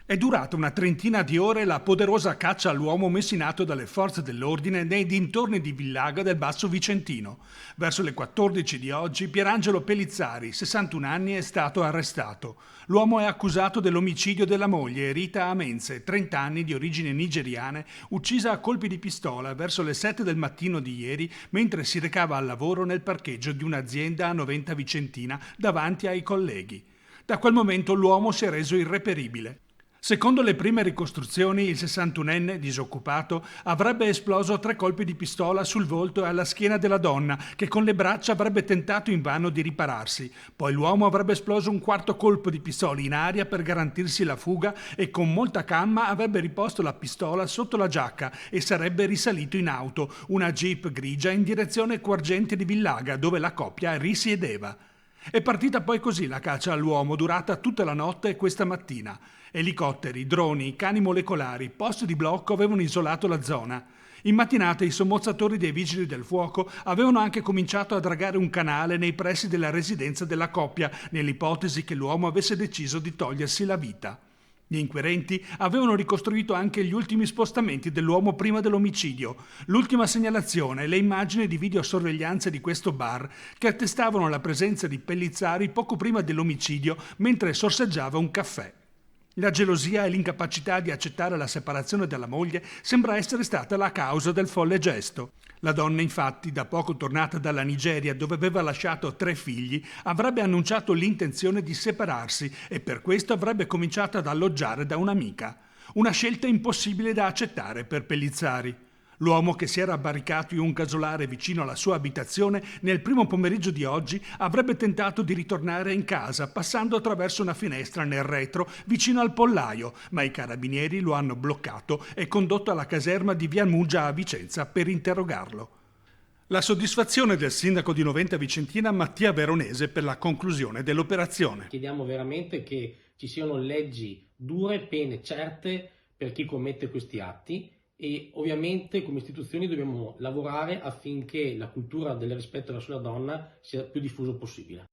È durata una trentina di ore la poderosa caccia all'uomo messa in atto dalle forze dell'ordine nei dintorni di Villaga del Basso Vicentino. Verso le 14 di oggi Pierangelo Pellizzari, 61 anni, è stato arrestato. L'uomo è accusato dell'omicidio della moglie Rita Amenze, 30 anni, di origini nigeriane, uccisa a colpi di pistola verso le 7 del mattino di ieri mentre si recava al lavoro nel parcheggio di un'azienda a Noventa Vicentina davanti ai colleghi. Da quel momento l'uomo si è reso irreperibile. Secondo le prime ricostruzioni, il 61enne, disoccupato, avrebbe esploso 3 colpi di pistola sul volto e alla schiena della donna, che con le braccia avrebbe tentato invano di ripararsi. Poi l'uomo avrebbe esploso un quarto colpo di pistola in aria per garantirsi la fuga e con molta calma avrebbe riposto la pistola sotto la giacca e sarebbe risalito in auto, una Jeep grigia, in direzione Quargente di Villaga, dove la coppia risiedeva. È partita poi così la caccia all'uomo, durata tutta la notte e questa mattina. Elicotteri, droni, cani molecolari, posti di blocco avevano isolato la zona. In mattinata i sommozzatori dei vigili del fuoco avevano anche cominciato a dragare un canale nei pressi della residenza della coppia, nell'ipotesi che l'uomo avesse deciso di togliersi la vita. Gli inquirenti avevano ricostruito anche gli ultimi spostamenti dell'uomo prima dell'omicidio, l'ultima segnalazione e le immagini di videosorveglianza di questo bar che attestavano la presenza di Pellizzari poco prima dell'omicidio mentre sorseggiava un caffè. La gelosia e l'incapacità di accettare la separazione dalla moglie sembra essere stata la causa del folle gesto. La donna, infatti, da poco tornata dalla Nigeria, dove aveva lasciato 3 figli, avrebbe annunciato l'intenzione di separarsi e per questo avrebbe cominciato ad alloggiare da un'amica. Una scelta impossibile da accettare per Pellizzari. L'uomo, che si era barricato in un casolare vicino alla sua abitazione, nel primo pomeriggio di oggi avrebbe tentato di ritornare in casa passando attraverso una finestra nel retro vicino al pollaio, ma i carabinieri lo hanno bloccato e condotto alla caserma di Via Muggia a Vicenza per interrogarlo. La soddisfazione del sindaco di Noventa Vicentina Mattia Veronese per la conclusione dell'operazione. Chiediamo veramente che ci siano leggi dure, pene certe per chi commette questi atti e ovviamente come istituzioni dobbiamo lavorare affinché la cultura del rispetto verso la donna sia il più diffuso possibile.